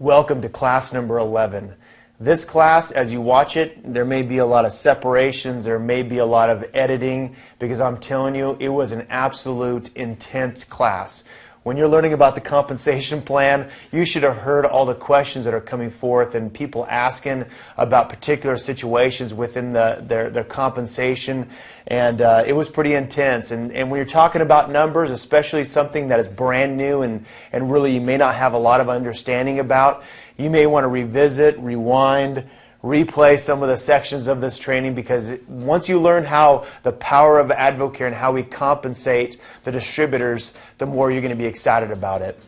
Welcome to class number 11. This class, as you watch it, there may be a lot of separations, there may be a lot of editing, because I'm telling you, it was an absolute intense class. When you're learning about the compensation plan, you should have heard all the questions that are coming forth and people asking about particular situations within their compensation. And it was pretty intense. And when you're talking about numbers, especially something that is brand new and really you may not have a lot of understanding about, you may want to revisit, rewind, replay some of the sections of this training, because once you learn how the power of Advocare and how we compensate the distributors, the more you're going to be excited about it.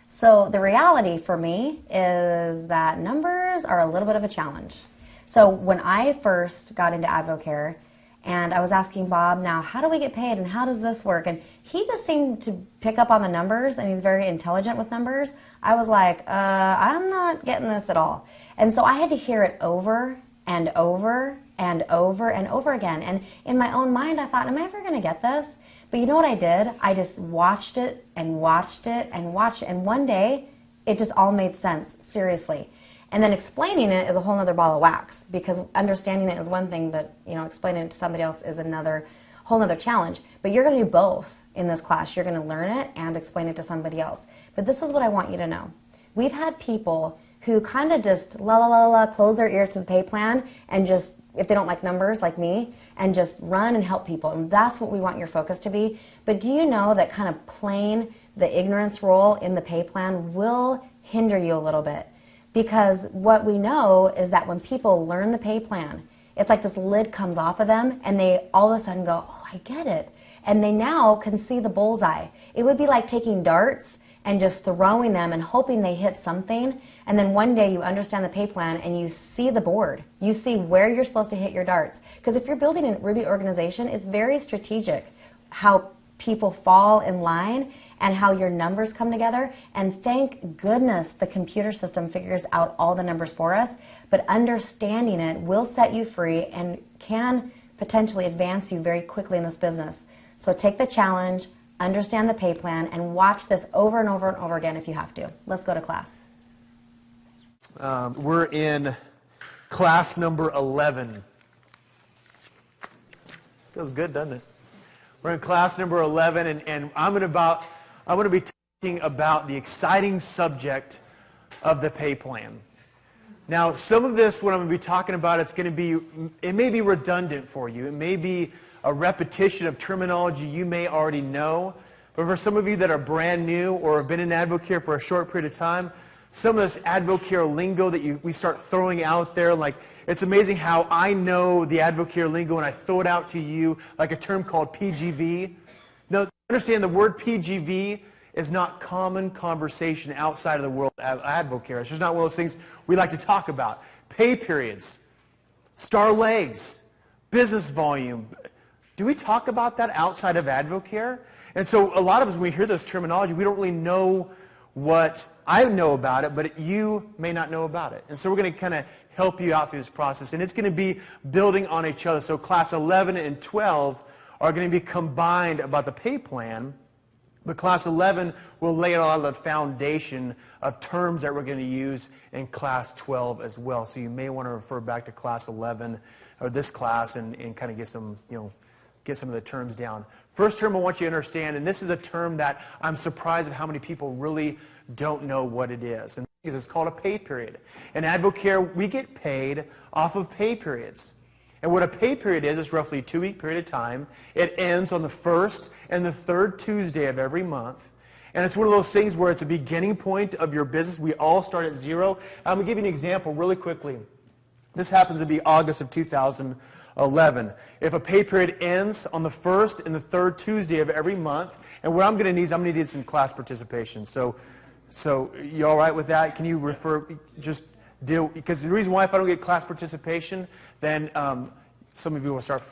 So the reality for me is that numbers are a little bit of a challenge. So when I first got into Advocare and I was asking Bob, now how do we get paid and how does this work? And he just seemed to pick up on the numbers, and he's very intelligent with numbers. I was like, I'm not getting this at all. And so I had to hear it over and over and over and over again. And in my own mind, I thought, am I ever going to get this? But you know what I did? I just watched it and watched it and watched it. And one day, it just all made sense, seriously. And then explaining it is a whole other ball of wax, because understanding it is one thing, but explaining it to somebody else is another whole other challenge. But you're going to do both in this class. You're going to learn it and explain it to somebody else. But this is what I want you to know. We've had people who kind of just close their ears to the pay plan and just, if they don't like numbers like me, and just run and help people. And that's what we want your focus to be. But do you know that kind of playing the ignorance role in the pay plan will hinder you a little bit? Because what we know is that when people learn the pay plan, it's like this lid comes off of them and they all of a sudden go, oh, I get it. And they now can see the bullseye. It would be like taking darts and just throwing them and hoping they hit something. And then one day you understand the pay plan and you see the board. You see where you're supposed to hit your darts. Because if you're building a Ruby organization, it's very strategic how people fall in line and how your numbers come together. And thank goodness the computer system figures out all the numbers for us. But understanding it will set you free and can potentially advance you very quickly in this business. So take the challenge, understand the pay plan, and watch this over and over and over again if you have to. Let's go to class. We're in class number 11. Feels good, doesn't it? We're in class number 11, and I'm going to be talking about the exciting subject of the pay plan. Now, some of this, what I'm going to be talking about, it may be redundant for you. It may be a repetition of terminology you may already know. But for some of you that are brand new or have been in Advocare for a short period of time, some of this Advocare lingo that we start throwing out there, like, it's amazing how I know the Advocare lingo and I throw it out to you, like a term called PGV. Now, understand the word PGV is not common conversation outside of the world of Advocare. It's just not one of those things we like to talk about. Pay periods, star legs, business volume. Do we talk about that outside of Advocare? And so a lot of us, when we hear this terminology, we don't really know what I know about it, but you may not know about it. And so we're going to kind of help you out through this process. And it's going to be building on each other. So class 11 and 12 are going to be combined about the pay plan. But class 11 will lay a lot of the foundation of terms that we're going to use in class 12 as well. So you may want to refer back to class 11 or this class and kind of get some, get some of the terms down. First term I want you to understand, and this is a term that I'm surprised at how many people really don't know what it is. And it's called a pay period. In Advocare, we get paid off of pay periods. And what a pay period is, it's roughly a 2-week period of time. It ends on the first and the third Tuesday of every month. And it's one of those things where it's a beginning point of your business. We all start at zero. I'm going to give you an example really quickly. This happens to be August of 2011. If a pay period ends on the first and the third Tuesday of every month, and what I'm going to need is I'm going to need some class participation. So you all right with that? Can you just deal, because the reason why if I don't get class participation, then some of you will start,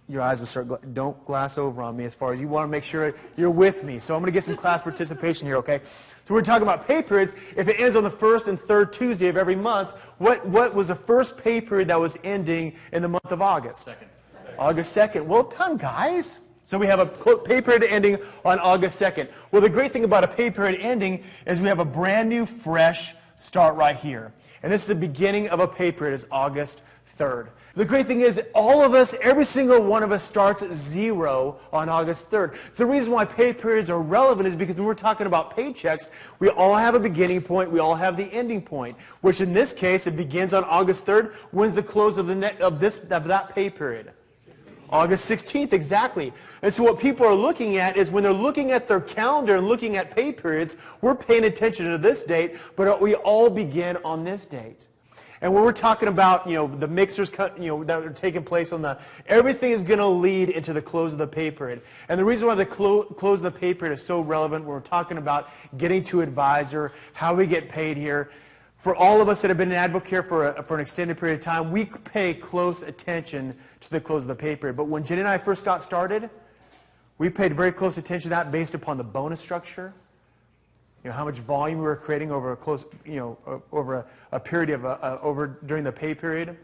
your eyes will start, don't glass over on me as far as you want to make sure you're with me. So I'm going to get some class participation here, okay? So we're talking about pay periods. If it ends on the first and third Tuesday of every month, what was the first pay period that was ending in the month of August? August 2nd. Well done, guys. So we have a pay period ending on August 2nd. Well, the great thing about a pay period ending is we have a brand new, fresh start right here. And this is the beginning of a pay period. It's August 3rd. The great thing is all of us, every single one of us starts at 0 on August 3rd. The reason why pay periods are relevant is because when we're talking about paychecks, we all have a beginning point, we all have the ending point, which in this case, it begins on August 3rd. When's the close of that pay period? August 16th, exactly. And so what people are looking at is when they're looking at their calendar and looking at pay periods, we're paying attention to this date, but we all begin on this date. And when we're talking about, the mixers, that are taking place everything is going to lead into the close of the pay period. And the reason why the close of the pay period is so relevant when we're talking about getting to advisor, how we get paid here. For all of us that have been in AdvoCare for an extended period of time, we pay close attention to the close of the pay period. But when Jenny and I first got started, we paid very close attention to that based upon the bonus structure. How much volume we were creating over over a period of during the pay period.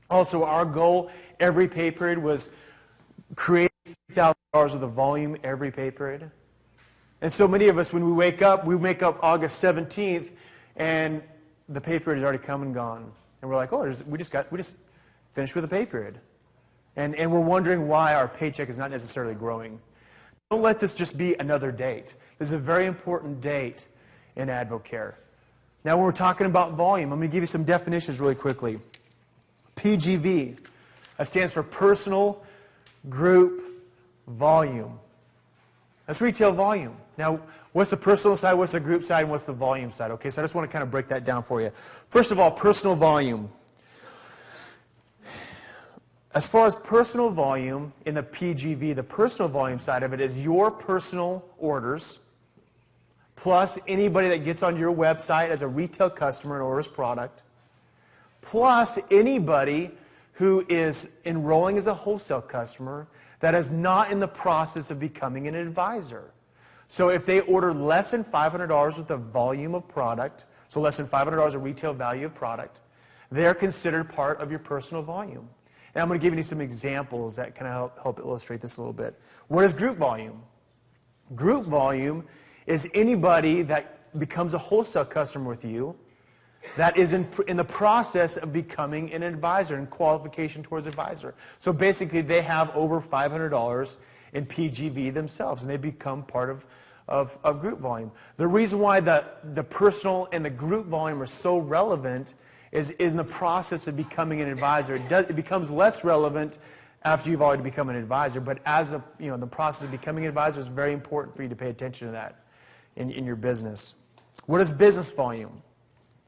Also, our goal every pay period was create $3,000 worth of volume every pay period. And so many of us, when we make up August 17th, and the pay period has already come and gone, and we're like, oh, we just finished with the pay period, and we're wondering why our paycheck is not necessarily growing. Don't let this just be another date. This is a very important date in AdvoCare. Now, when we're talking about volume, I'm going to give you some definitions really quickly. PGV, that stands for Personal Group Volume. That's retail volume. Now, what's the personal side, what's the group side, and what's the volume side? Okay, so I just want to kind of break that down for you. First of all, personal volume. As far as personal volume in the PGV, the personal volume side of it is your personal orders plus anybody that gets on your website as a retail customer and orders product, plus anybody who is enrolling as a wholesale customer that is not in the process of becoming an advisor. So if they order less than $500 worth of volume of product, so less than $500 of retail value of product, they're considered part of your personal volume. And I'm going to give you some examples that kind of help illustrate this a little bit. What is group volume? Group volume is anybody that becomes a wholesale customer with you that is in the process of becoming an advisor and qualification towards advisor. So basically, they have over $500 in PGV themselves, and they become part of group volume. The reason why the personal and the group volume are so relevant is in the process of becoming an advisor. It becomes less relevant after you've already become an advisor, but as the process of becoming an advisor, is very important for you to pay attention to that in your business. What is business volume?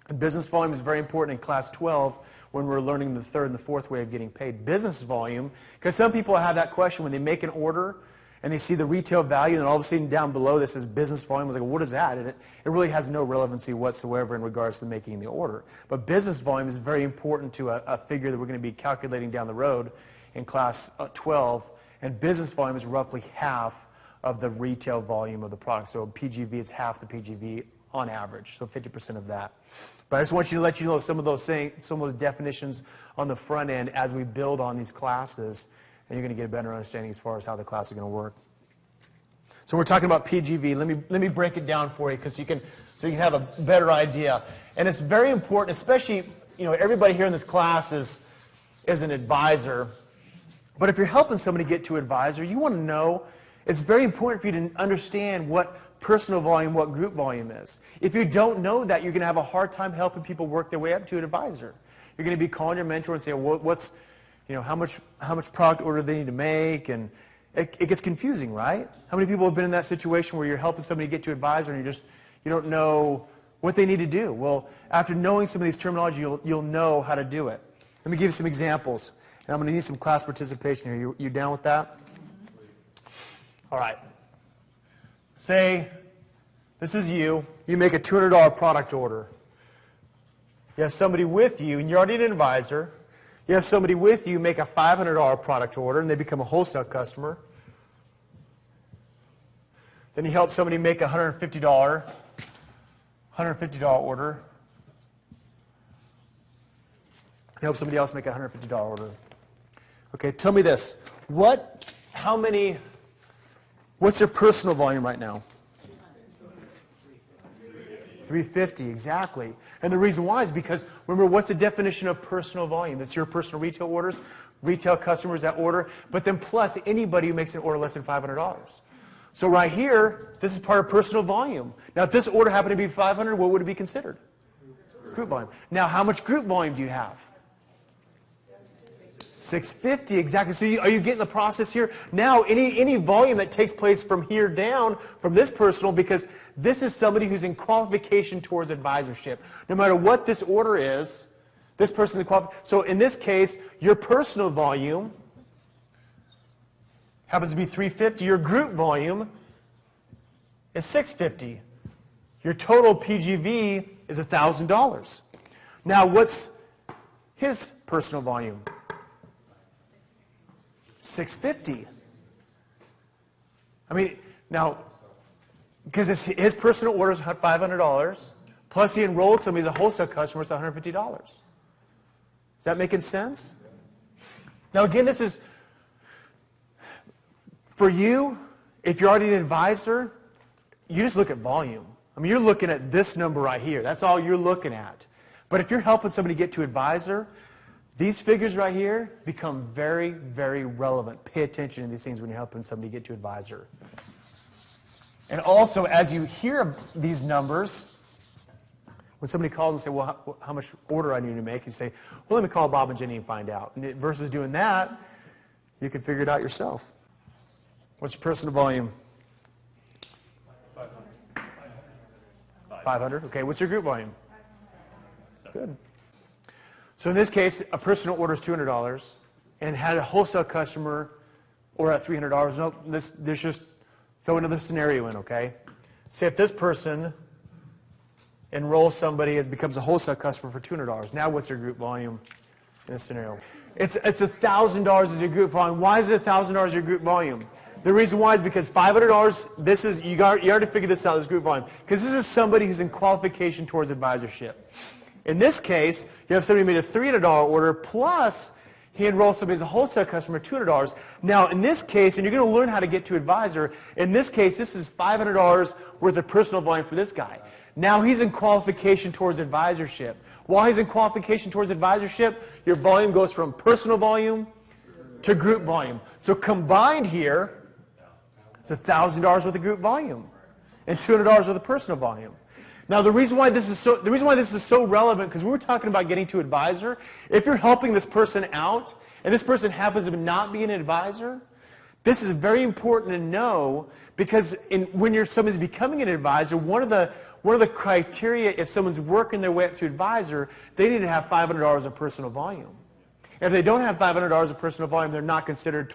And business volume is very important in class 12 when we're learning the third and the fourth way of getting paid. Business volume, because some people have that question when they make an order and they see the retail value, and all of a sudden down below this says business volume. I was like, what is that? And it really has no relevancy whatsoever in regards to making the order. But business volume is very important to a figure that we're going to be calculating down the road in class 12. And business volume is roughly half of the retail volume of the product. So PGV is half the PGV on average, so 50% of that. But I just want you to let you know some of those definitions on the front end as we build on these classes, and you're going to get a better understanding as far as how the class is going to work. So we're talking about PGV. Let me break it down for you so you can have a better idea. And it's very important, especially everybody here in this class is an advisor. But if you're helping somebody get to advisor, you want to know. It's very important for you to understand what personal volume, what group volume is. If you don't know that, you're going to have a hard time helping people work their way up to an advisor. You're going to be calling your mentor and saying, well, how much product order they need to make, and it gets confusing, right? How many people have been in that situation where you're helping somebody get to advisor and you don't know what they need to do? Well, after knowing some of these terminology, you'll know how to do it. Let me give you some examples, and I'm going to need some class participation here. You down with that? All right. Say, this is you. You make a $200 product order. You have somebody with you, and you're already an advisor. You have somebody with you make a $500 product order, and they become a wholesale customer. Then you help somebody make a $150 order. You help somebody else make a $150 order. Okay, tell me this. How many What's your personal volume right now? 350, exactly. And the reason why is because, remember, what's the definition of personal volume? It's your personal retail orders, retail customers that order, but then plus anybody who makes an order less than $500. So right here, this is part of personal volume. Now, if this order happened to be 500, what would it be considered? Group volume. Now, how much group volume do you have? 650, exactly. So are you getting the process here? Now, any volume that takes place from here down, from this personal, because this is somebody who's in qualification towards advisorship. No matter what this order is, this person is qualified. So in this case, your personal volume happens to be 350. Your group volume is 650. Your total PGV is $1,000. Now, what's his personal volume? 650. I mean, now, because his personal order is $500, plus he enrolled somebody as a wholesale customer, it's $150. Is that making sense? Now, again, this is, for you, if you're already an advisor, you just look at volume. I mean, you're looking at this number right here. That's all you're looking at. But if you're helping somebody get to advisor, these figures right here become very, very relevant. Pay attention to these things when you're helping somebody get to advisor. And also, as you hear these numbers, when somebody calls and say, well, how much order I need to make, you say, well, let me call Bob and Jenny and find out. And versus doing that, you can figure it out yourself. What's your personal volume? 500. Okay, what's your group volume? Good. So in this case, a personal order is $200 and had a wholesale customer order at $300. No, this just throw another scenario in, okay? Say if this person enrolls somebody and becomes a wholesale customer for $200. Now what's your group volume in this scenario? It's $1,000 as your group volume. Why is it $1,000 your group volume? The reason why is because $500, this is, you already figured this out, this group volume. Because this is somebody who's in qualification towards advisorship. In this case, you have somebody who made a $300 order, plus he enrolled somebody as a wholesale customer, $200. Now, in this case, and you're going to learn how to get to advisor, in this case, this is $500 worth of personal volume for this guy. Now he's in qualification towards advisorship. While he's in qualification towards advisorship, your volume goes from personal volume to group volume. So combined here, it's $1,000 worth of group volume and $200 worth of personal volume. Now, the reason why this is so relevant, because we were talking about getting to advisor. If you're helping this person out, and this person happens to not be an advisor, this is very important to know, because when somebody's becoming an advisor, one of the criteria, if someone's working their way up to advisor, they need to have $500 of personal volume. If they don't have $500 of personal volume, they're not considered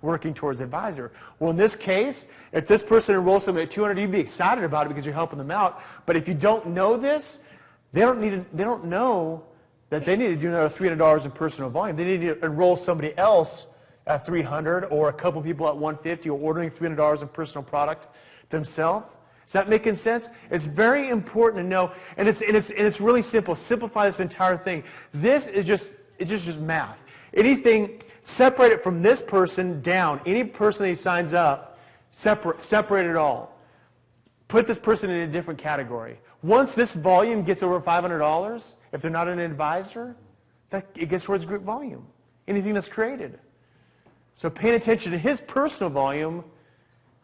working towards advisor. Well, in this case, if this person enrolls somebody at $200, you'd be excited about it because you're helping them out. But if you don't know this, they don't know that they need to do another $300 in personal volume. They need to enroll somebody else at $300, or a couple people at $150, or ordering $300 in personal product themselves. Is that making sense? It's very important to know, and it's really simple. Simplify this entire thing. This is just math. Anything, separate it from this person down. Any person that he signs up, separate it all. Put this person in a different category. Once this volume gets over $500, if they're not an advisor, it gets towards group volume. Anything that's created. So paying attention to his personal volume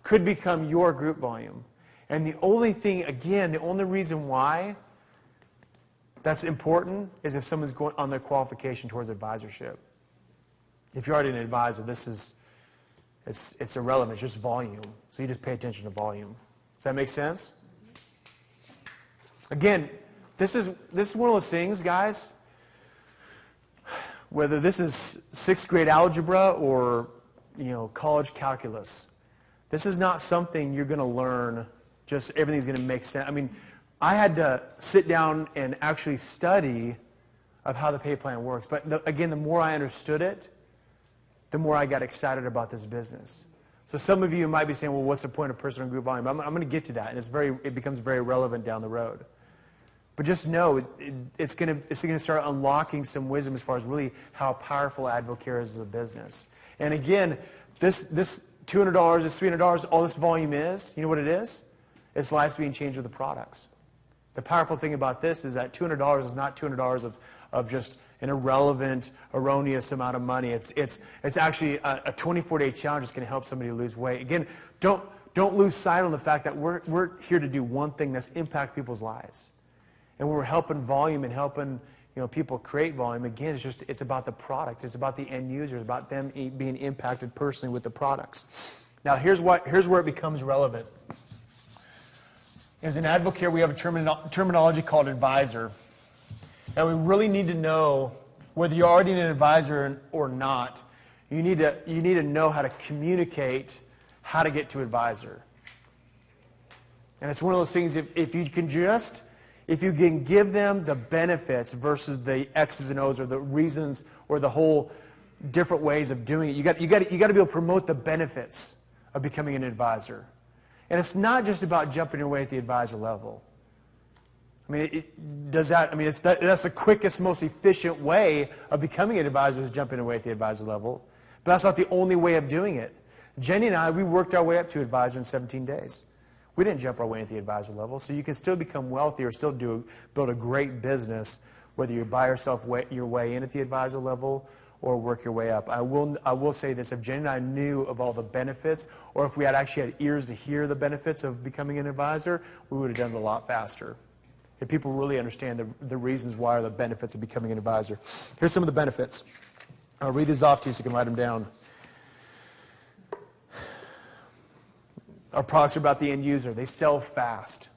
could become your group volume. And the only thing, again, the only reason why that's important is if someone's going on their qualification towards advisorship. If you're already an advisor, it's irrelevant. It's just volume. So you just pay attention to volume. Does that make sense? Again, this is one of those things, guys, whether this is 6th grade algebra or college calculus, this is not something you're going to learn, just everything's going to make sense. I mean, I had to sit down and actually study of how the pay plan works. But again, the more I understood it, the more I got excited about this business. So some of you might be saying, well, what's the point of personal group volume? I'm going to get to that, and it becomes very relevant down the road. But just know, it's going to start unlocking some wisdom as far as really how powerful Advocare is as a business. And again, this $200, it's $300, all this volume is, you know what it is? It's lives being changed with the products. The powerful thing about this is that $200 is not $200 of just an irrelevant, erroneous amount of money. It's actually a 24-day challenge that's going to help somebody lose weight. Again, don't lose sight on the fact that we're here to do one thing, that's impact people's lives. And when we're helping volume and helping people create volume, again, it's about the product. It's about the end user. It's about them being impacted personally with the products. Now, here's where it becomes relevant. As an Advocare, we have a terminology called advisor. And we really need to know whether you're already an advisor or not. You need to know how to communicate how to get to advisor. And it's one of those things, if you can give them the benefits versus the X's and O's or the reasons or the whole different ways of doing it, you got to be able to promote the benefits of becoming an advisor. And it's not just about jumping your way at the advisor level. I mean, that's the quickest, most efficient way of becoming an advisor is jumping away at the advisor level. But that's not the only way of doing it. Jenny and I, we worked our way up to advisor in 17 days. We didn't jump our way at the advisor level, so you can still become wealthy or still build a great business, whether you buy your way in at the advisor level or work your way up. I will say this, if Jenny and I knew of all the benefits, or if we had actually had ears to hear the benefits of becoming an advisor, we would have done it a lot faster. If people really understand the reasons why or the benefits of becoming an advisor. Here's some of the benefits. I'll read these off to you so you can write them down. Our products are about the end user. They sell fast.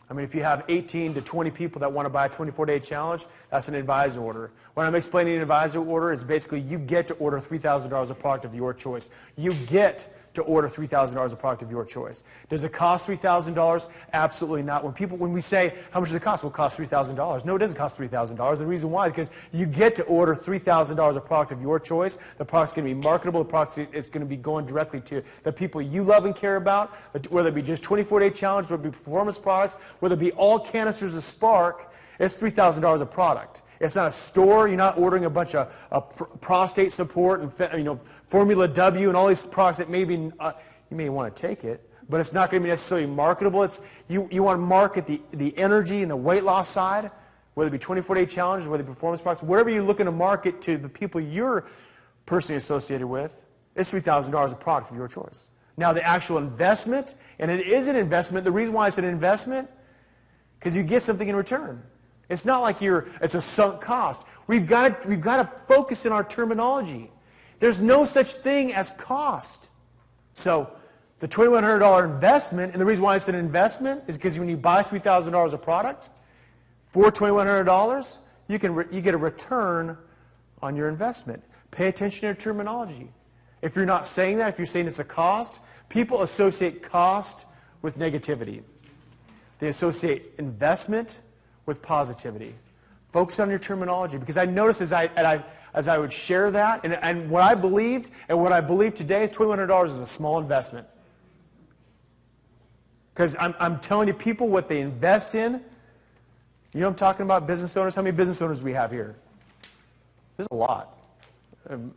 I mean, if you have 18 to 20 people that want to buy a 24-day challenge, that's an advisor order. When I'm explaining an advisor order, it's basically you get to order $3,000 of product of your choice. You get to order $3,000 of product of your choice. Does it cost $3,000? Absolutely not. When we say, how much does it cost? Well, it costs $3,000. No, it doesn't cost $3,000. The reason why is because you get to order $3,000 of product of your choice. The product's going to be marketable. The product is going to be going directly to the people you love and care about, whether it be just 24-day challenge, whether it be performance products, whether it be all canisters of Spark. It's $3,000 of product. It's not a store. You're not ordering a bunch of prostate support and Formula W and all these products that maybe you may want to take it, but it's not going to be necessarily marketable. You want to market the energy and the weight loss side, whether it be 24-day challenges, whether it be performance products, whatever you're looking to market to the people you're personally associated with, it's $3,000 of product of your choice. Now, the actual investment, and it is an investment. The reason why it's an investment, because you get something in return. It's not like it's a sunk cost. We've got to focus in our terminology. There's no such thing as cost. So the $2,100 investment, and the reason why it's an investment is because when you buy $3,000 of product for $2,100, you get a return on your investment. Pay attention to your terminology. If you're not saying that, if you're saying it's a cost, people associate cost with negativity. They associate investment with positivity. Focus on your terminology, because I noticed as I would share that, and what I believed, and what I believe today is $2,100 is a small investment. Because I'm telling you, people, what they invest in, you know what I'm talking about, business owners? How many business owners do we have here? There's a lot. And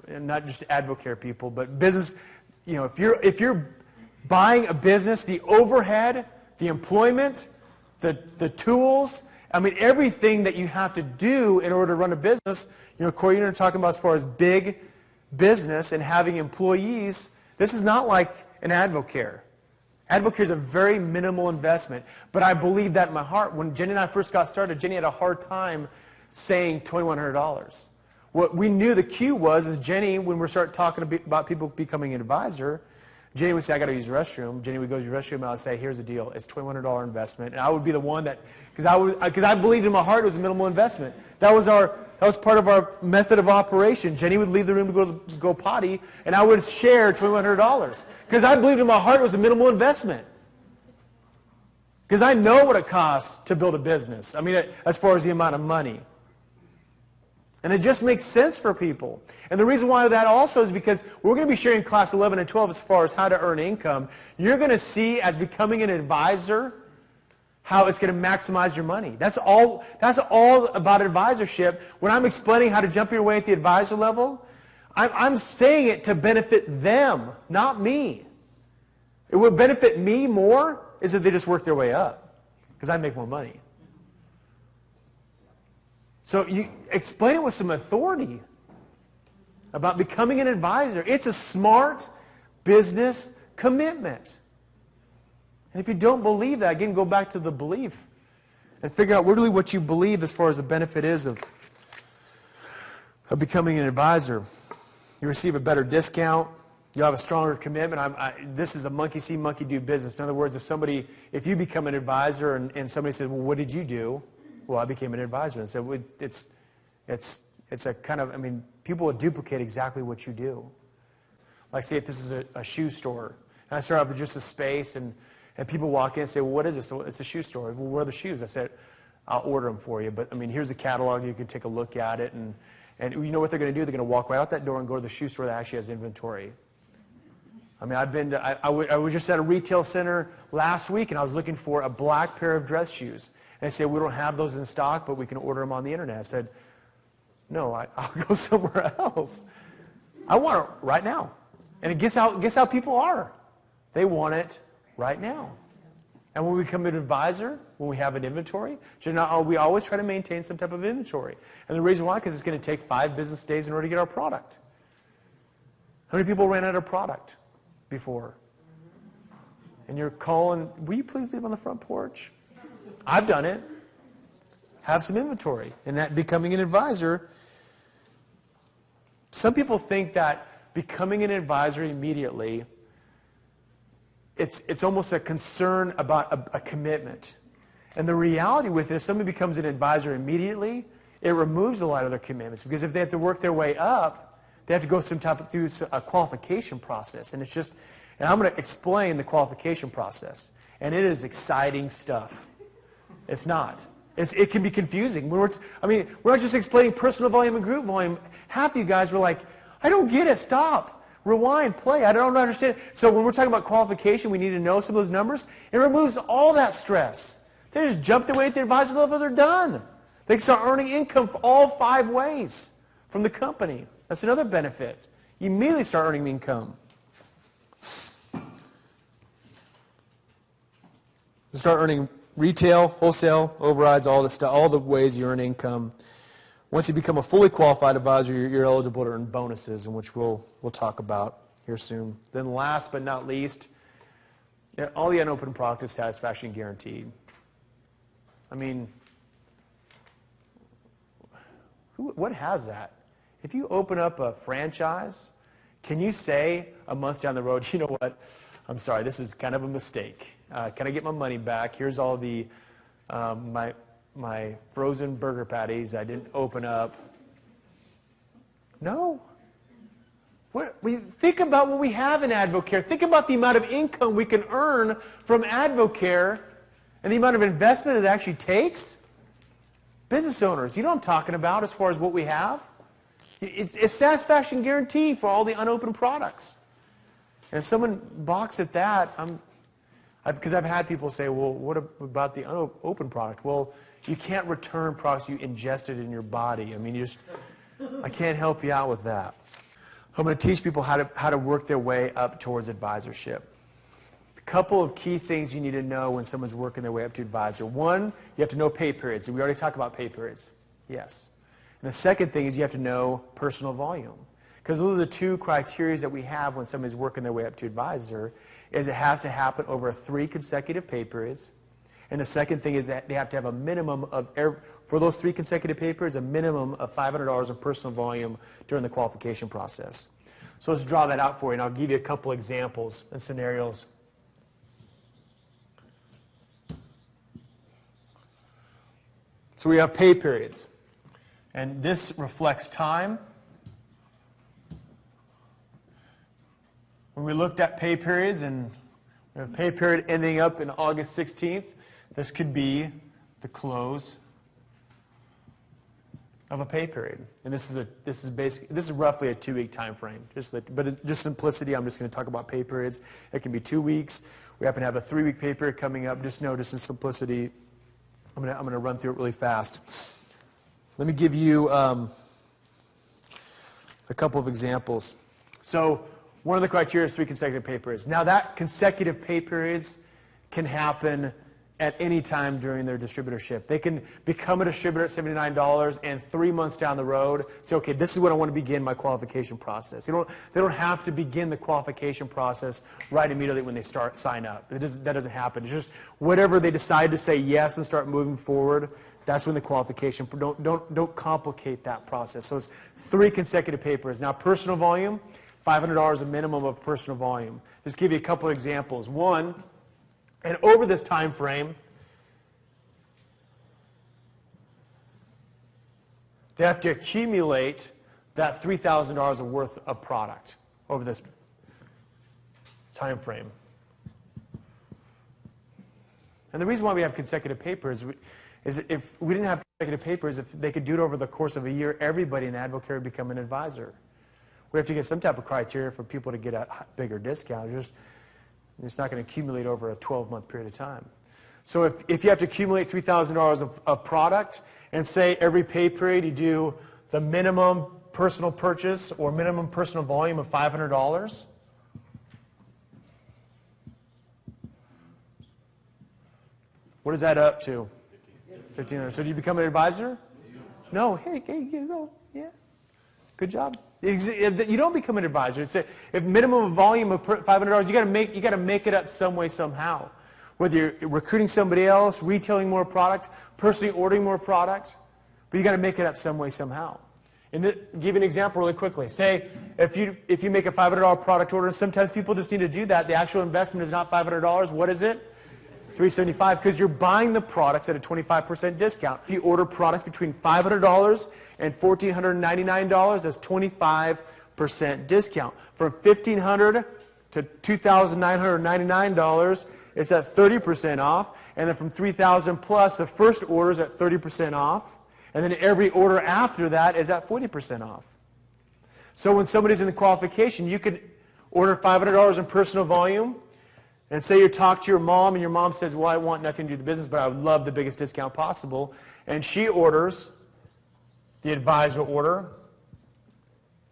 not just Advocare people, but business, if you're buying a business, the overhead, the employment, the tools, I mean, everything that you have to do in order to run a business, Corey, you're talking about as far as big business and having employees, this is not like an Advocare. Advocare is a very minimal investment, but I believe that in my heart. When Jenny and I first got started, Jenny had a hard time saying $2,100. What we knew the cue was Jenny, when we started talking about people becoming an advisor, Jenny would say, I got to use the restroom. Jenny would go to the restroom, and I would say, here's the deal. It's $2,100 investment. And I would be the one that, because I believed in my heart it was a minimal investment. That was part of our method of operation. Jenny would leave the room to go potty, and I would share $2,100. Because I believed in my heart it was a minimal investment. Because I know what it costs to build a business. I mean, as far as the amount of money. And it just makes sense for people. And the reason why that also is because we're going to be sharing class 11 and 12 as far as how to earn income. You're going to see, as becoming an advisor, how it's going to maximize your money. That's all about advisorship. When I'm explaining how to jump your way at the advisor level, I'm saying it to benefit them, not me. It would benefit me more is if they just work their way up, because I make more money. So you explain it with some authority about becoming an advisor. It's a smart business commitment. And if you don't believe that, again, go back to the belief and figure out really what you believe as far as the benefit is of becoming an advisor. You receive a better discount. You'll have a stronger commitment. This is a monkey see, monkey do business. In other words, if you become an advisor and somebody says, well, what did you do? Well, I became an advisor. And so it's a kind of, people will duplicate exactly what you do. Like, say, if this is a shoe store, and I start off with just a space, and people walk in and say, well, what is this? Well, it's a shoe store. Well, where are the shoes? I said, I'll order them for you. But, here's a catalog. You can take a look at it. And you know what they're going to do? They're going to walk right out that door and go to the shoe store that actually has inventory. I was just at a retail center last week, and I was looking for a black pair of dress shoes. And they said, we don't have those in stock, but we can order them on the internet. I said, no, I'll go somewhere else. I want it right now. And guess how people are. They want it right now. And when we become an advisor, when we have an inventory, we always try to maintain some type of inventory. And the reason why, because it's going to take 5 business days in order to get our product. How many people ran out of product before? And you're calling, will you please leave on the front porch? I've done it. Have some inventory. And that becoming an advisor, some people think that becoming an advisor immediately, it's almost a concern about a commitment. And the reality with it, if somebody becomes an advisor immediately, it removes a lot of their commitments. Because if they have to work their way up, they have to go through a qualification process. And I'm going to explain the qualification process. And it is exciting stuff. It's not. It can be confusing. We're not just explaining personal volume and group volume. Half of you guys were like, I don't get it. Stop. Rewind. Play. I don't understand. So when we're talking about qualification, we need to know some of those numbers. It removes all that stress. They just jumped away at the advisor level. They're done. They can start earning income for all 5 ways from the company. That's another benefit. You immediately start earning income. You start earning retail, wholesale, overrides, all this stuff, all the ways you earn income. Once you become a fully qualified advisor, you're eligible to earn bonuses, in which we'll talk about here soon. Then last but not least, all the unopened product is satisfaction guaranteed. What has that? If you open up a franchise, can you say a month down the road, you know what, I'm sorry, this is kind of a mistake. Can I get my money back? Here's all the my frozen burger patties I didn't open up. No. Think about what we have in AdvoCare. Think about the amount of income we can earn from AdvoCare and the amount of investment it actually takes. Business owners, you know what I'm talking about as far as what we have? It's satisfaction guarantee for all the unopened products. And if someone balks at that, because I've had people say, well, what about the unopened product? Well, you can't return products you ingested in your body. I can't help you out with that. I'm going to teach people how to work their way up towards advisorship. A couple of key things you need to know when someone's working their way up to advisor. One, you have to know pay periods. We already talked about pay periods. Yes. And the second thing is you have to know personal volume. Because those are the 2 criteria that we have when somebody's working their way up to advisor, is it has to happen over 3 consecutive pay periods. And the second thing is that they have to have a minimum of, for those 3 consecutive pay periods, a minimum of $500 of personal volume during the qualification process. So let's draw that out for you, and I'll give you a couple examples and scenarios. So we have pay periods. And this reflects time. When we looked at pay periods, and we have a pay period ending up in August 16th, this could be the close of a pay period. And this is roughly a 2-week time frame. Just simplicity, I'm just going to talk about pay periods. It can be 2 weeks. We happen to have a 3-week pay period coming up. Just notice in simplicity, I'm going to run through it really fast. Let me give you a couple of examples. So one of the criteria is 3 consecutive pay periods. Now that consecutive pay periods can happen at any time during their distributorship. They can become a distributor at $79 and 3 months down the road say, okay, this is when I want to begin my qualification process. They don't have to begin the qualification process right immediately when they sign up. That doesn't happen. It's just whatever they decide to say yes and start moving forward, that's when the qualification, don't complicate that process. So it's 3 consecutive pay periods. Now personal volume, $500 a minimum of personal volume. Just give you a couple of examples. One, and over this time frame, they have to accumulate that $3,000 worth of product over this time frame. And the reason why we have consecutive papers is if we didn't have consecutive papers, if they could do it over the course of a year, everybody in Advocare would become an advisor. We have to get some type of criteria for people to get a bigger discount. It's not going to accumulate over a 12-month period of time. So if you have to accumulate $3,000 of product, and say every pay period you do the minimum personal purchase or minimum personal volume of $500, what is that up to? $1,500. So do you become an advisor? No. Hey, you go. Yeah. Good job. You don't become an advisor. It's if minimum volume of $500, you got to make it up some way somehow. Whether you're recruiting somebody else, retailing more product, personally ordering more product, but you got to make it up some way somehow. And give you an example really quickly. Say if you make a $500 product order, and sometimes people just need to do that. The actual investment is not $500. What is it? $375, because you're buying the products at a 25% discount. If you order products between $500 and $1,499, that's 25% discount. From $1,500 to $2,999, it's at 30% off. And then from $3,000 plus, the first order is at 30% off. And then every order after that is at 40% off. So when somebody's in the qualification, you could order $500 in personal volume, and say you talk to your mom, and your mom says, well, I want nothing to do with the business, but I would love the biggest discount possible. And she orders the advisor order,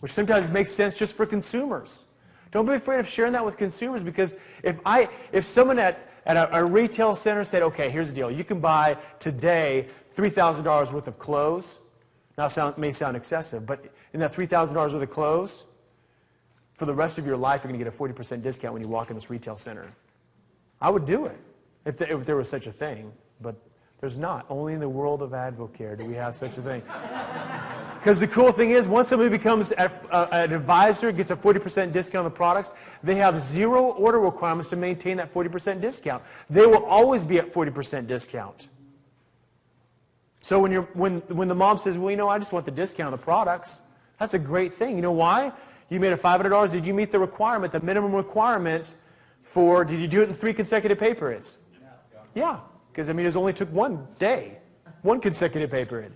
which sometimes makes sense just for consumers. Don't be afraid of sharing that with consumers, because if someone at a retail center said, okay, here's the deal. You can buy today $3,000 worth of clothes. Now, it may sound excessive, but in that $3,000 worth of clothes, for the rest of your life, you're going to get a 40% discount when you walk in this retail center. I would do it if there was such a thing, but there's not. Only in the world of Advocare do we have such a thing. Because the cool thing is, once somebody becomes an advisor, gets a 40% discount on the products, they have 0 order requirements to maintain that 40% discount. They will always be at 40% discount. So when the mom says, well, I just want the discount on the products, that's a great thing. You know why? You made a $500. Did you meet the requirement, the minimum requirement did you do it in 3 consecutive pay periods? Yeah, because it only took 1 day, 1 consecutive pay period.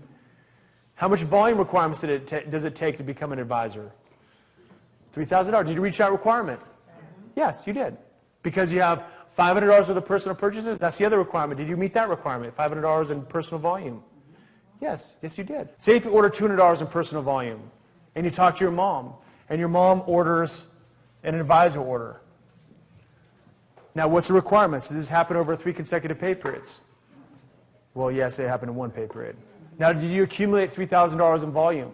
How much volume requirements does it take to become an advisor? $3,000. Did you reach that requirement? Yes, you did. Because you have $500 worth of personal purchases, that's the other requirement. Did you meet that requirement? $500 in personal volume? Yes, you did. Say if you order $200 in personal volume, and you talk to your mom, and your mom orders an advisor order. Now, what's the requirements? Does this happen over 3 consecutive pay periods? Well, yes, it happened in 1 pay period. Now, did you accumulate $3,000 in volume?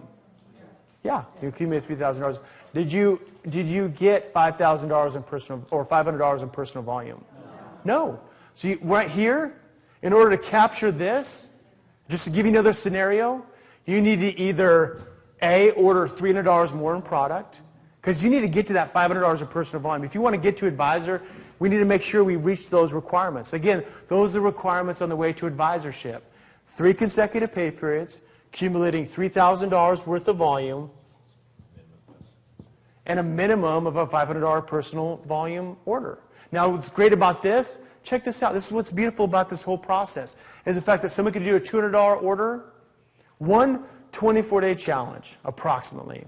Yeah, you accumulated $3,000. Did you get $5,000 in personal or $500 in personal volume? No. So right here, in order to capture this, just to give you another scenario, you need to either A, order $300 more in product, because you need to get to that $500 in personal volume. If you want to get to advisor, we need to make sure we reach those requirements. Again, those are the requirements on the way to advisorship. 3 consecutive pay periods, accumulating $3,000 worth of volume, and a minimum of a $500 personal volume order. Now, what's great about this, check this out. This is what's beautiful about this whole process, is the fact that someone could do a $200 order, 1 24-day challenge, approximately.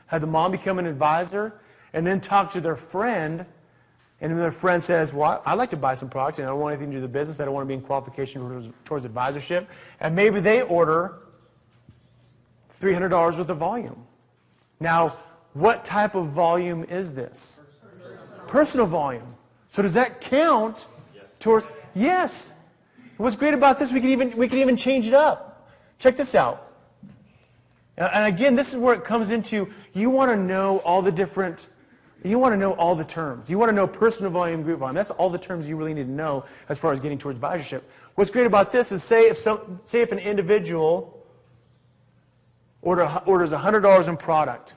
Have the mom become an advisor, and then talk to their friend, and then their friend says, well, I'd like to buy some product, and I don't want anything to do with the business. I don't want to be in qualification towards advisorship. And maybe they order $300 worth of volume. Now, what type of volume is this? Personal volume. So does that count towards? Yes. What's great about this, we can even change it up. Check this out. And again, this is where it comes into, you want to know all the terms. You want to know personal volume, group volume. That's all the terms you really need to know as far as getting towards advisorship. What's great about this is, say if an individual orders $100 in product,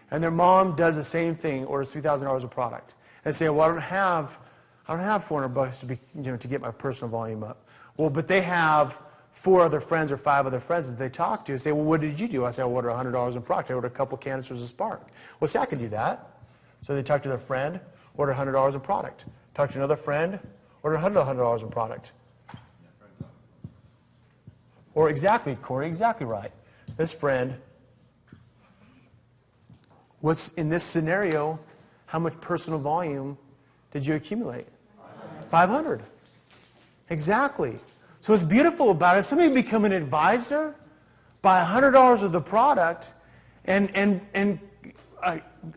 and their mom does the same thing, orders $3,000 of product, and say, well, I don't have $400 to get my personal volume up. Well, but they have 4 other friends or 5 other friends that they talk to and say, well, what did you do? I say, I ordered $100 in product. I ordered a couple canisters of Spark. Well, see, I can do that. So they talk to their friend, order $100 in product. Talk to another friend, order $100 in product. Or exactly, Corey, exactly right. This friend, what's in this scenario, how much personal volume did you accumulate? 500. Exactly. So what's beautiful about it, somebody become an advisor, buy $100 of the product, and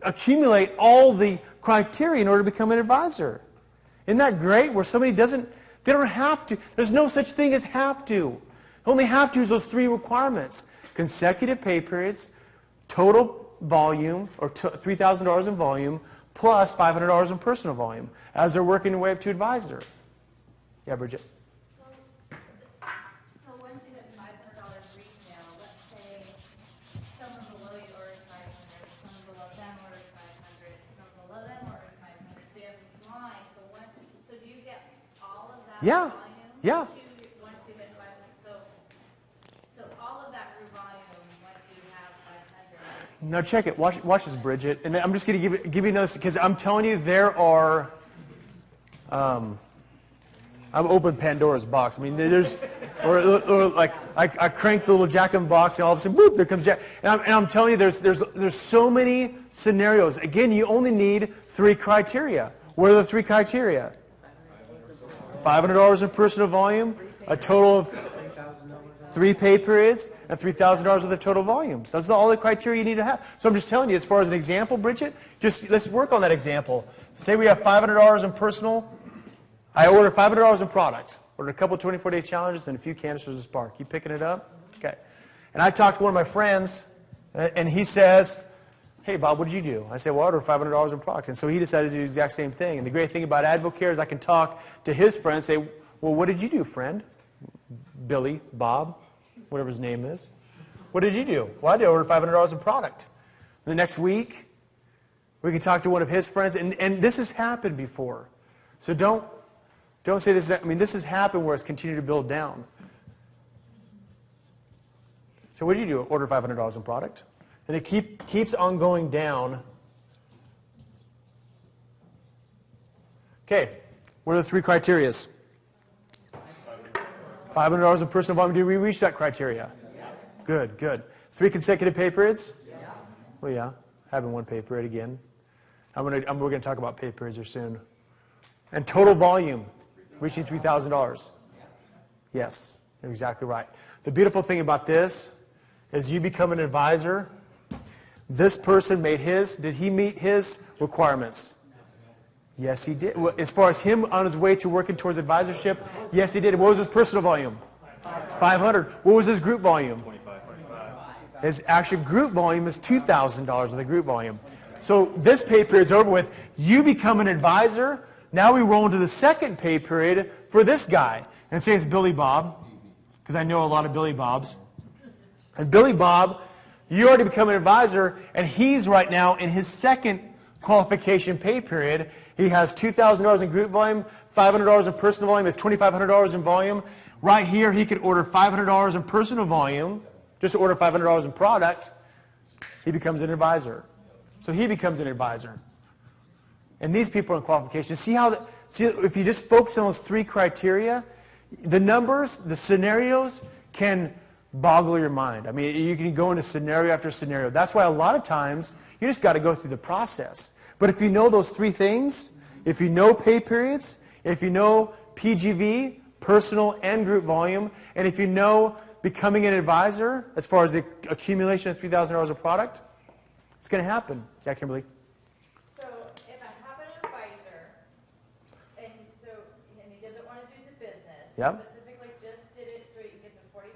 accumulate all the criteria in order to become an advisor. Isn't that great? Where somebody they don't have to. There's no such thing as have to. Only have to is those 3 requirements. Consecutive pay periods, total volume, or $3,000 in volume, plus $500 in personal volume, as they're working their way up to advisor. Yeah, Bridget? So once you hit $500 retail, let's say someone below you orders 500, someone below them orders 500, someone below them orders 500. So you have this line. So do you get all of that Yeah. volume? Yeah. Once you hit 500. So all of that group volume once you have 500. Now check it. Watch this, Bridget. And I'm just going to give you notice, because I'm telling you, there are. I've opened Pandora's box. I mean, or like I cranked the little Jack in the Box, and all of a sudden, boop, there comes Jack. And I'm telling you, there's so many scenarios. Again, you only need 3 criteria. What are the 3 criteria? $500 in personal volume, a total of 3 pay periods, and $3,000 of the total volume. Those are all the criteria you need to have. So I'm just telling you, as far as an example, Bridget, let's work on that example. Say we have $500 in personal. I ordered $500 in product. Ordered a couple 24-day challenges and a few canisters of Spark. You picking it up? Okay. And I talked to one of my friends, and he says, hey, Bob, what did you do? I said, well, I ordered $500 in product. And so he decided to do the exact same thing. And the great thing about Advocare is I can talk to his friend and say, well, what did you do, friend? Billy, Bob, whatever his name is. What did you do? Well, I did order $500 in product. The next week, we can talk to one of his friends. And this has happened before. So don't say this. I mean, this has happened where it's continued to build down. So what did you do? Order $500 in product. And it keeps on going down. Okay, what are the 3 criterias? $500 in personal volume. Did we reach that criteria? Yes. Good. 3 consecutive pay periods? Yes. Well, yeah, having 1 pay period again. We're going to talk about pay periods here soon. And total volume, reaching $3,000. Yes, you're exactly right. The beautiful thing about this is you become an advisor. This person did he meet his requirements? Yes, he did. As far as him on his way to working towards advisorship, yes, he did. What was his personal volume? 500. What was his group volume? 25. His actual group volume is $2,000 of the group volume. So this pay period's over with. You become an advisor. Now we roll into the second pay period for this guy. And say it's Billy Bob, because I know a lot of Billy Bobs. And Billy Bob, you already become an advisor, and he's right now in his second qualification pay period. He has $2,000 in group volume, $500 in personal volume, has $2,500 in volume. Right here, he could order $500 in personal volume, just order $500 in product. He becomes an advisor. So he becomes an advisor. And these people are in qualification. See if you just focus on those 3 criteria, the numbers, the scenarios can boggle your mind. I mean, you can go into scenario after scenario. That's why a lot of times you just got to go through the process. But if you know those 3 things, if you know pay periods, if you know PGV, personal and group volume, and if you know becoming an advisor as far as the accumulation of $3,000 of product, It's going to happen. Yeah, Kimberly? So if I have an advisor, and he doesn't want to do the business, Yep. specifically just did it so he can get the 40%,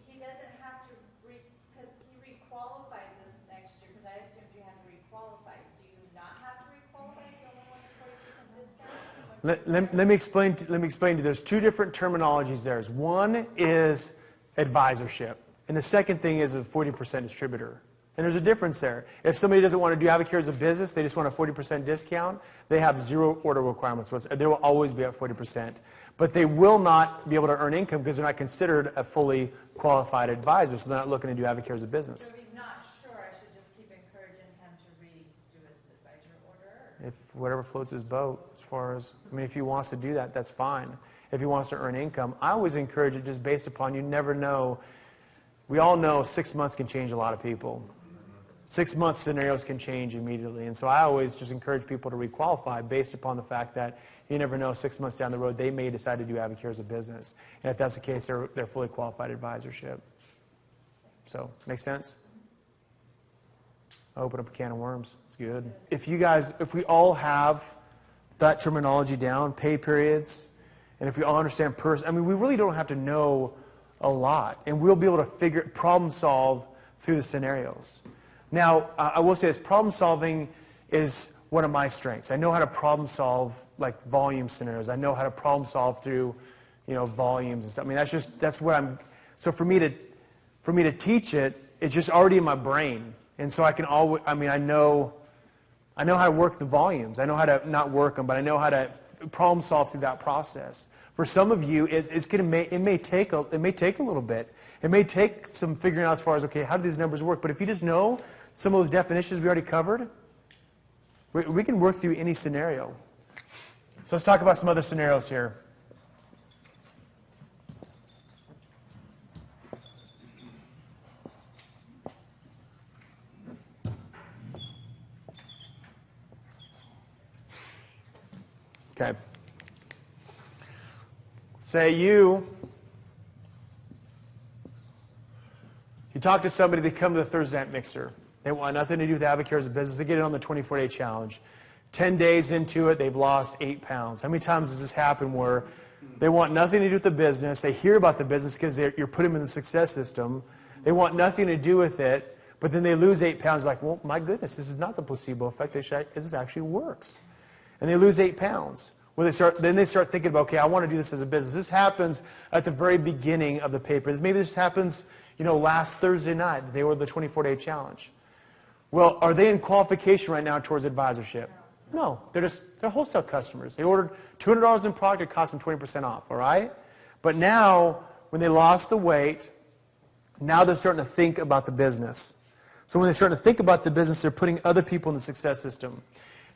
he doesn't have to, because he requalified this next year, because I assumed you had to requalify. Do you not have to requalify if you only want the 40% discount? Let me explain to you. There's two different terminologies there. One is advisorship, and the second thing is a 40% distributor. And there's a difference there. If somebody doesn't want to do AvaCare as a business, they just want a 40% discount, they have zero order requirements. They will always be at 40%. But they will not be able to earn income because they're not considered a fully qualified advisor, so they're not looking to do AvaCare as a business. So if he's not sure, I should just keep encouraging him to redo his advisor order? If whatever floats his boat, as far as, if he wants to do that, that's fine. If he wants to earn income, I always encourage it just based upon, you never know. We all know 6 months can change a lot of people. 6 month scenarios can change immediately. And so I always just encourage people to requalify based upon the fact that you never know, 6 months down the road, they may decide to do AvaCare as a business. And if that's the case, they're fully qualified advisorship. So, make sense? I open up a can of worms. It's good. If we all have that terminology down, pay periods, and if we all understand we really don't have to know a lot. And we'll be able to problem solve through the scenarios. Now, I will say this, problem solving is one of my strengths. I know how to problem solve like volume scenarios. I know how to problem solve through, volumes and stuff. That's what I'm, so for me to teach it, it's just already in my brain. And so I can always, I know how to work the volumes. I know how to not work them, but I know how to problem solve through that process. For some of you, it may take a little bit. It may take some figuring out as far as, okay, how do these numbers work? But if you just know some of those definitions we already covered, we can work through any scenario. So let's talk about some other scenarios here. Okay. Say you talk to somebody, they come to the Thursday Night Mixer. They want nothing to do with AvaCare as a business. They get it on the 24-day challenge. 10 days into it, they've lost 8 pounds. How many times does this happen where they want nothing to do with the business, they hear about the business because you're putting them in the success system, they want nothing to do with it, but then they lose 8 pounds, like, well, my goodness, this is not the placebo effect, this actually works. And they lose 8 pounds. Then they start thinking about, okay, I want to do this as a business. This happens at the very beginning of the paper. Maybe this happens, last Thursday night. They were the 24-day challenge. Well, are they in qualification right now towards advisorship? No, they're wholesale customers. They ordered $200 in product, it cost them 20% off, all right? But now, when they lost the weight, now they're starting to think about the business. So when they're starting to think about the business, they're putting other people in the success system.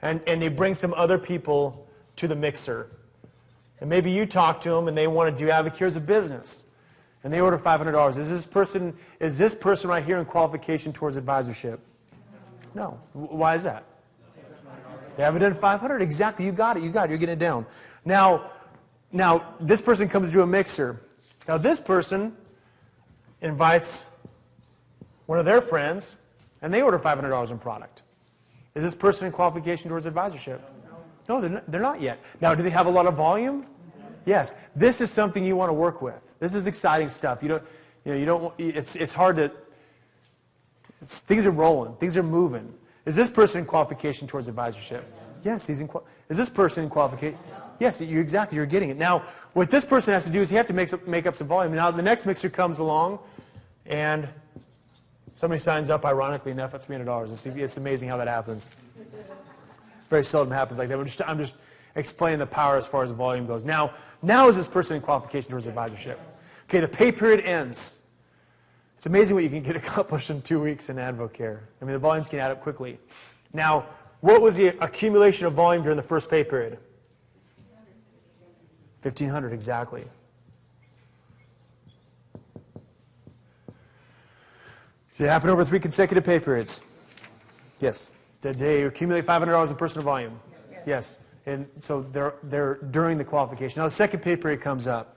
And they bring some other people to the mixer. And maybe you talk to them and they want to do AvaCare as a business. And they order $500. Is this person right here in qualification towards advisorship? No. Why is that? They haven't done 500. Exactly. You got it. You're getting it down. Now, this person comes to a mixer. Now, this person invites one of their friends, and they order $500 in product. Is this person in qualification towards advisorship? No, they're not yet. Now, do they have a lot of volume? Yes. This is something you want to work with. This is exciting stuff. It's hard to. Things are rolling. Things are moving. Is this person in qualification towards advisorship? Yes, he's in. Is this person in qualification? Yes, you're getting it. Now, what this person has to do is he has to make up some volume. Now, the next mixer comes along, and somebody signs up, ironically enough, at $300. It's amazing how that happens. Very seldom happens like that. I'm just explaining the power as far as the volume goes. Now is this person in qualification towards advisorship? Okay, the pay period ends. It's amazing what you can get accomplished in 2 weeks in AdvoCare. The volumes can add up quickly. Now, what was the accumulation of volume during the first pay period? 1,500, exactly. Did it happen over 3 consecutive pay periods? Yes. Did they accumulate $500 in personal volume? Yes. And so they're during the qualification. Now the second pay period comes up.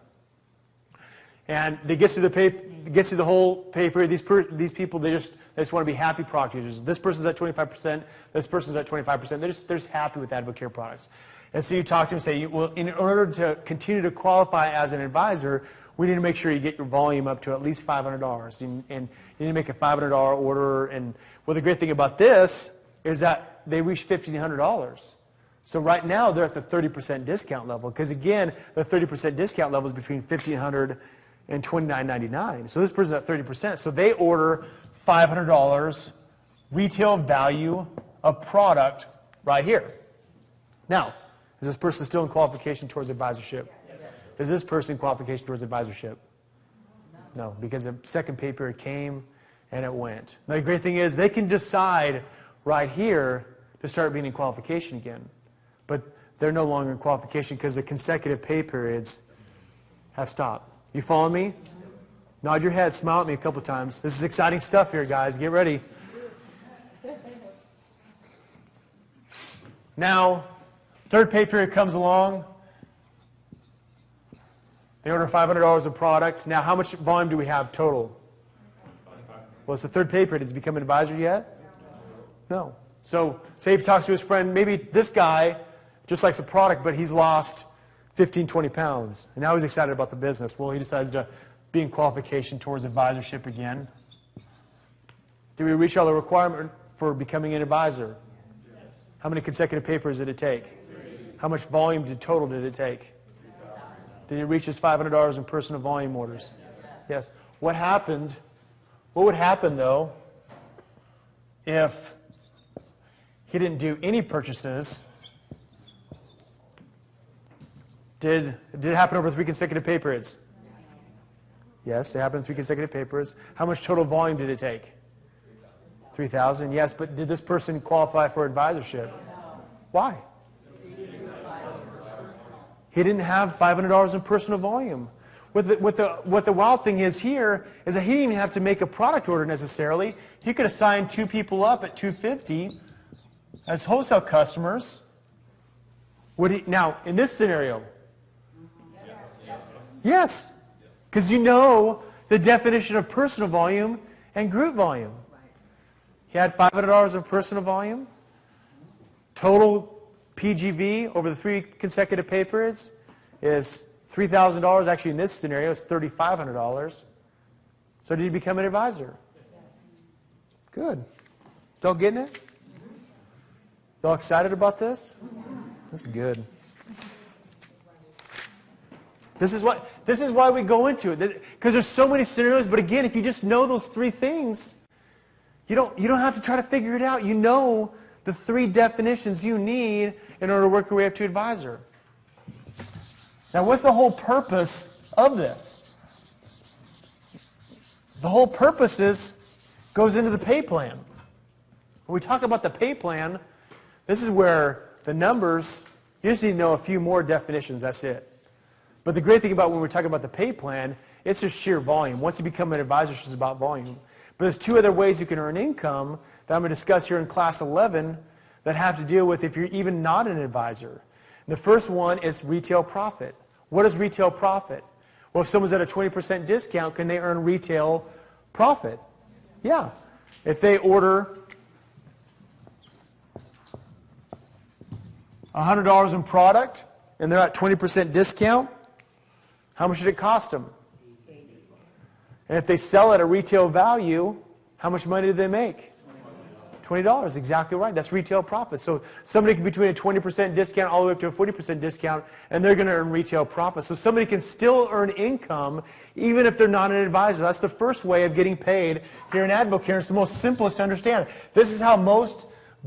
And they get through the paper, gets through the whole paper. These people, they just want to be happy product users. This person's at 25%. This person's at 25%. They're just happy with Advocare products. And so you talk to them and say, well, in order to continue to qualify as an advisor, we need to make sure you get your volume up to at least $500. And you need to make a $500 order. And well, the great thing about this is that they reach $1,500. So right now they're at the 30% discount level. Because again, the 30% discount level is between $1,500 and $29.99. So this person's at 30%. So they order $500 retail value of product right here. Now, is this person still in qualification towards advisorship? Is this person in qualification towards advisorship? No, because the second pay period came and it went. Now, the great thing is they can decide right here to start being in qualification again. But they're no longer in qualification because the consecutive pay periods have stopped. You follow me? Nod your head, smile at me a couple times. This is exciting stuff here, guys. Get ready. Now, third pay period comes along. They order $500 of product. Now, how much volume do we have total? Well, it's the third pay period. Has he become an advisor yet? No. So, say if he talks to his friend, maybe this guy just likes a product, but he's lost 15, 20 pounds. And now he's excited about the business. Well, he decides to be in qualification towards advisorship again. Did we reach all the requirement for becoming an advisor? Yes. How many consecutive papers did it take? 3. How much volume total did it take? 3,000. Did he reach his $500 in personal volume orders? Yes. What happened? What would happen, though, if he didn't do any purchases? Did it happen over 3 consecutive pay periods? Yes, it happened in 3 consecutive pay periods. How much total volume did it take? 3,000. Yes, but did this person qualify for advisorship? Why? He didn't have $500 in personal volume. What the wild thing is here is that he didn't even have to make a product order necessarily. He could assign 2 people up at $250 as wholesale customers. Now, in this scenario, yes, because you know the definition of personal volume and group volume. He had $500 in personal volume. Total PGV over the 3 consecutive pay periods is $3,000. Actually, in this scenario, it's $3,500. So did he become an advisor? Good. Y'all getting it? Y'all excited about this? That's good. This is why we go into it, because there's so many scenarios. But again, if you just know those 3 things, you don't have to try to figure it out. You know the 3 definitions you need in order to work your way up to advisor. Now, what's the whole purpose of this? The whole purpose goes into the pay plan. When we talk about the pay plan, this is where the numbers, you just need to know a few more definitions, that's it. But the great thing about when we're talking about the pay plan, it's just sheer volume. Once you become an advisor, it's just about volume. But there's 2 other ways you can earn income that I'm going to discuss here in class 11 that have to deal with if you're even not an advisor. The first one is retail profit. What is retail profit? Well, if someone's at a 20% discount, can they earn retail profit? Yeah. If they order $100 in product and they're at 20% discount, how much did it cost them? And if they sell at a retail value, how much money did they make? $20. Exactly right. That's retail profit. So somebody can be between a 20% discount all the way up to a 40% discount, and they're going to earn retail profit. So somebody can still earn income even if they're not an advisor. That's the first way of getting paid here in Advocare. It's the most simplest to understand. This is how most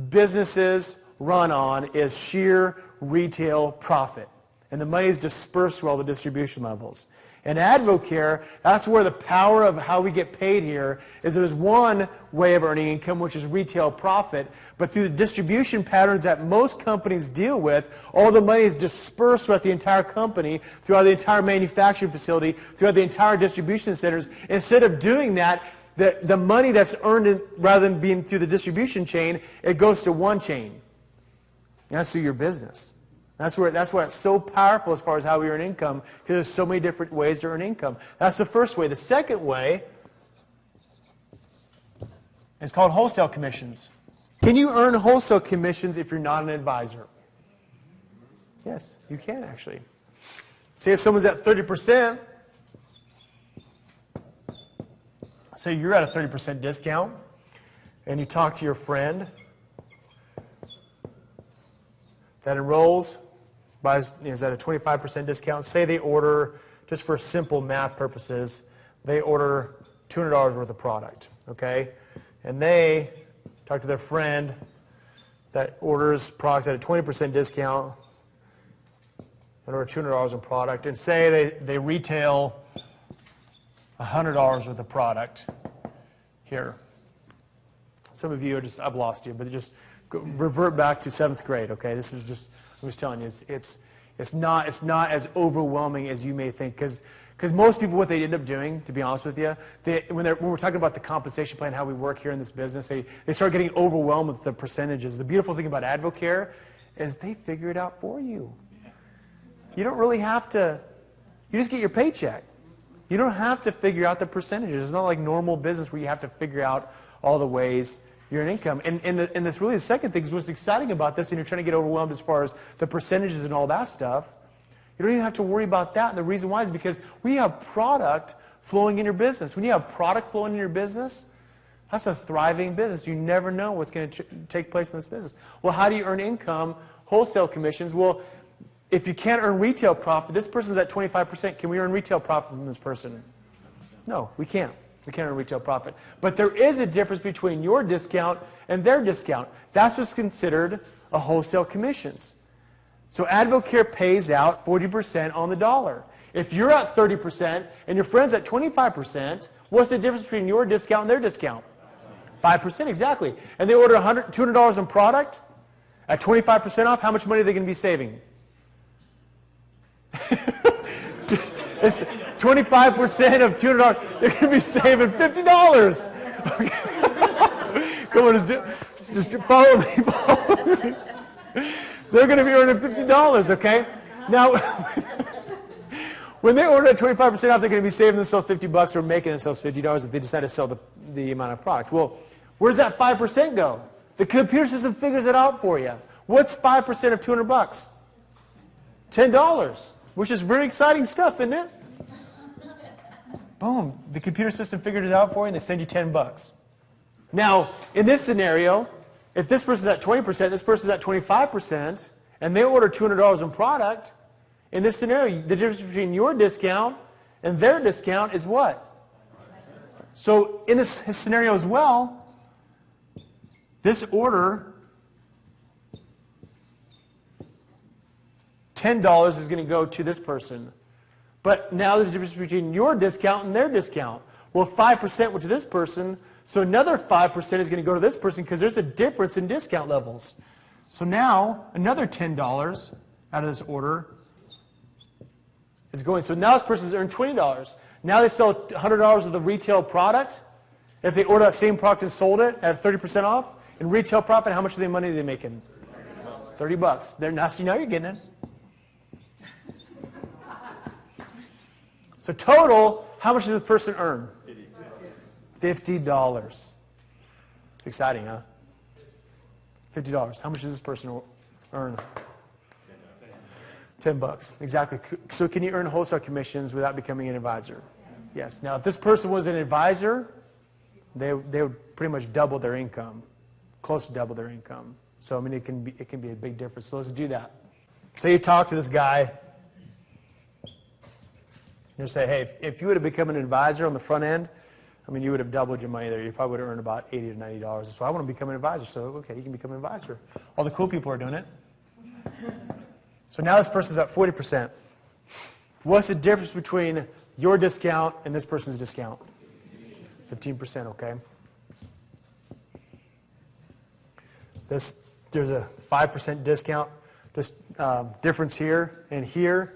businesses run on, is sheer retail profit. And the money is dispersed through all the distribution levels. In Advocare, that's where the power of how we get paid here is. There's one way of earning income, which is retail profit, but through the distribution patterns that most companies deal with, all the money is dispersed throughout the entire company, throughout the entire manufacturing facility, throughout the entire distribution centers. Instead of doing that, the money that's earned, rather than being through the distribution chain, it goes to one chain. And that's through your business. That's why it's so powerful as far as how we earn income, because there's so many different ways to earn income. That's the first way. The second way is called wholesale commissions. Can you earn wholesale commissions if you're not an advisor? Yes, you can actually. Say if someone's at 30%, say you're at a 30% discount, and you talk to your friend that enrolls, is at a 25% discount. Say they order, just for simple math purposes, they order $200 worth of product, okay? And they talk to their friend that orders products at a 20% discount and order $200 in product, and say they retail $100 worth of product here. Some of you are just, I've lost you, but just revert back to 7th grade, okay? This is just, I was telling you, it's not as overwhelming as you may think, because most people, what they end up doing, to be honest with you, when we're talking about the compensation plan, how we work here in this business, they start getting overwhelmed with the percentages. The beautiful thing about Advocare is they figure it out for you. You don't really have to, you just get your paycheck. You don't have to figure out the percentages. It's not like normal business where you have to figure out all the ways you're in income. And that's really the second thing, is what's exciting about this, and you're trying to get overwhelmed as far as the percentages and all that stuff. You don't even have to worry about that. And the reason why is because we have product flowing in your business. When you have product flowing in your business, that's a thriving business. You never know what's going to take place in this business. Well, how do you earn income? Wholesale commissions. Well, if you can't earn retail profit, this person's at 25%. Can we earn retail profit from this person? No, we can't. We can't earn retail profit. But there is a difference between your discount and their discount. That's what's considered a wholesale commissions. So Advocare pays out 40% on the dollar. If you're at 30% and your friend's at 25%, what's the difference between your discount and their discount? 5%, exactly. And they order $200 in product at 25% off, how much money are they going to be saving? It's 25% of $200. They're going to be saving $50. Come on, just follow me. They're going to be earning $50, okay? Now, when they order at 25% off, they're going to be saving themselves $50 or making themselves $50 if they decide to sell the amount of product. Well, where does that 5% go? The computer system figures it out for you. What's 5% of $200? $10, which is very exciting stuff, isn't it? Boom. The computer system figured it out for you, and they send you $10. Now, in this scenario, if this person's at 20%, this person's at 25%, and they order $200 in product, in this scenario, the difference between your discount and their discount is what? So in this scenario as well, this order, $10 is going to go to this person. But now there's a difference between your discount and their discount. Well, 5% went to this person, so another 5% is going to go to this person because there's a difference in discount levels. So now another $10 out of this order is going. So now this person's earned $20. Now they sell $100 of the retail product. If they order that same product and sold it at 30% off, in retail profit, how much of their money are they making? $30. They're now, see, now you're getting it. So total, how much does this person earn? $50. It's exciting, huh? $50. How much does this person earn? $10. Exactly. So can you earn wholesale commissions without becoming an advisor? Yes. Now, if this person was an advisor, they would pretty much double their income, close to double their income. So I mean, it can be a big difference. So let's do that. Say you talk to this guy. You say, hey, if you would have become an advisor on the front end, I mean, you would have doubled your money there. You probably would have earned about $80 to $90. So I want to become an advisor. So, okay, you can become an advisor. All the cool people are doing it. So now this person's at 40%. What's the difference between your discount and this person's discount? 15%, okay? There's a 5% discount. Just difference here and here.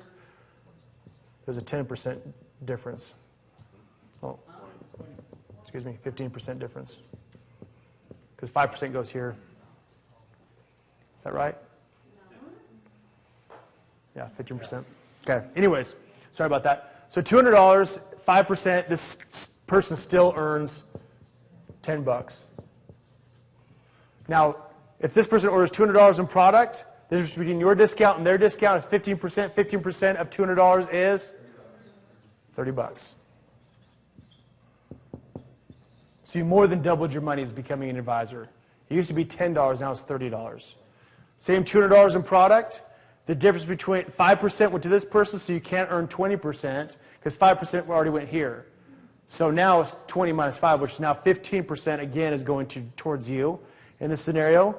There's a 10% difference. Oh, excuse me, 15% difference. Because 5% goes here. Is that right? Yeah, 15%. Okay, anyways, sorry about that. So $200, 5%, this person still earns $10. Now, if this person orders $200 in product, the difference between your discount and their discount is 15%. 15% of $200 is $30. So you more than doubled your money as becoming an advisor. It used to be $10, now it's $30. Same $200 in product. The difference between 5% went to this person, so you can't earn 20% because 5% already went here. So now it's 20 minus 5, which is now 15% again is going towards you. In this scenario,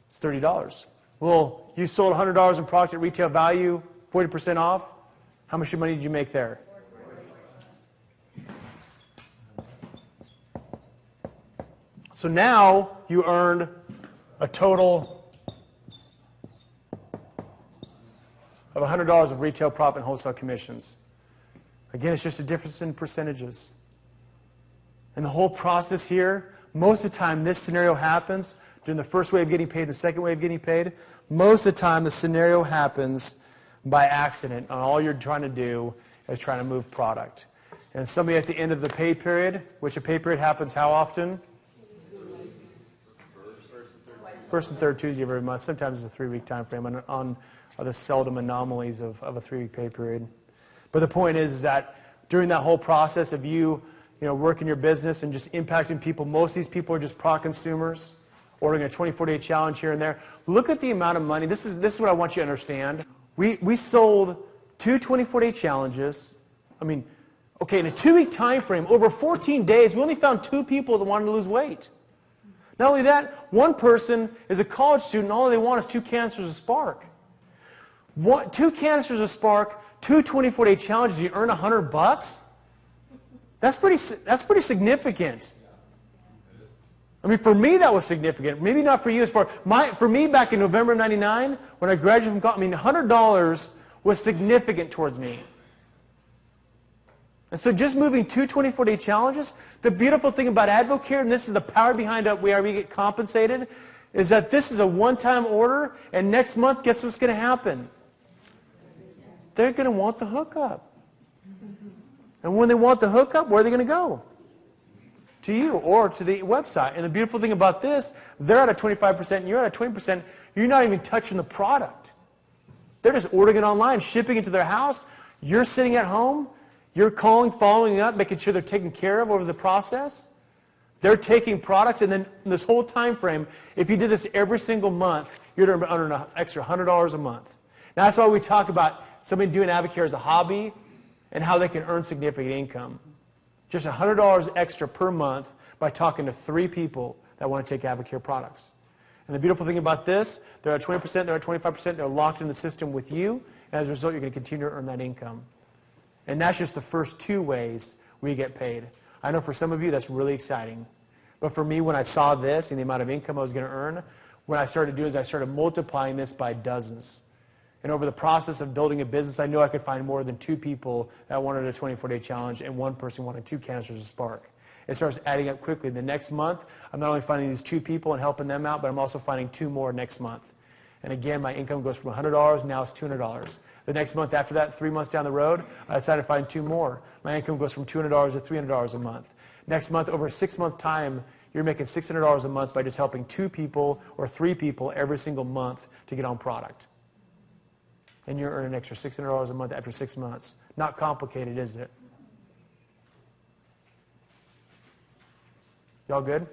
it's $30. Well, you sold $100 in product at retail value, 40% off. How much money did you make there? So now you earned a total of $100 of retail profit and wholesale commissions. Again, it's just a difference in percentages. And the whole process here, most of the time this scenario happens during the first way of getting paid and the second way of getting paid. Most of the time the scenario happens by accident, and all you're trying to do is trying to move product. And somebody at the end of the pay period, which a pay period happens how often? First and third Tuesday of every month. Sometimes it's a 3-week time frame on the seldom anomalies of a 3-week pay period. But the point is that during that whole process of you working your business and just impacting people, most of these people are just product consumers, ordering a 24-day challenge here and there. Look at the amount of money. This is what I want you to understand. We sold 2 24-day challenges. I mean, okay, in a 2-week time frame, over 14 days, we only found 2 people that wanted to lose weight. Not only that, one person is a college student, and all they want is 2 canisters of Spark. 2 canisters of Spark, 2 24-day challenges, you earn $100? That's pretty significant. I mean, for me, that was significant. Maybe not for you. For me, back in November of '99, when I graduated from college, $100 was significant towards me. And so just moving 2 24-day challenges, the beautiful thing about Advocare, and this is the power behind where we get compensated, is that this is a one-time order, and next month, guess what's going to happen? They're going to want the hookup. And when they want the hookup, where are they going to go? To you or to the website. And the beautiful thing about this, they're at a 25% and you're at a 20%. You're not even touching the product. They're just ordering it online, shipping it to their house. You're sitting at home. You're calling, following up, making sure they're taken care of over the process. They're taking products, and then in this whole time frame, if you did this every single month, you'd earn an extra $100 a month. Now, that's why we talk about somebody doing Advocare as a hobby and how they can earn significant income. Just $100 extra per month by talking to 3 people that want to take Advocare products. And the beautiful thing about this, they're at 20%, they're at 25%, they're locked in the system with you, and as a result, you're going to continue to earn that income. And that's just the first 2 ways we get paid. I know for some of you that's really exciting. But for me, when I saw this and the amount of income I was going to earn, what I started doing is I started multiplying this by dozens. And over the process of building a business, I knew I could find more than 2 people that wanted a 24-day challenge and 1 person wanted 2 canisters of Spark. It starts adding up quickly. The next month, I'm not only finding these 2 people and helping them out, but I'm also finding 2 more next month. And again, my income goes from $100, now it's $200. The next month after that, 3 months down the road, I decided to find 2 more. My income goes from $200 to $300 a month. Next month, over a 6-month time, you're making $600 a month by just helping 2 people or 3 people every single month to get on product. And you're earning an extra $600 a month after 6 months. Not complicated, is it? Y'all good?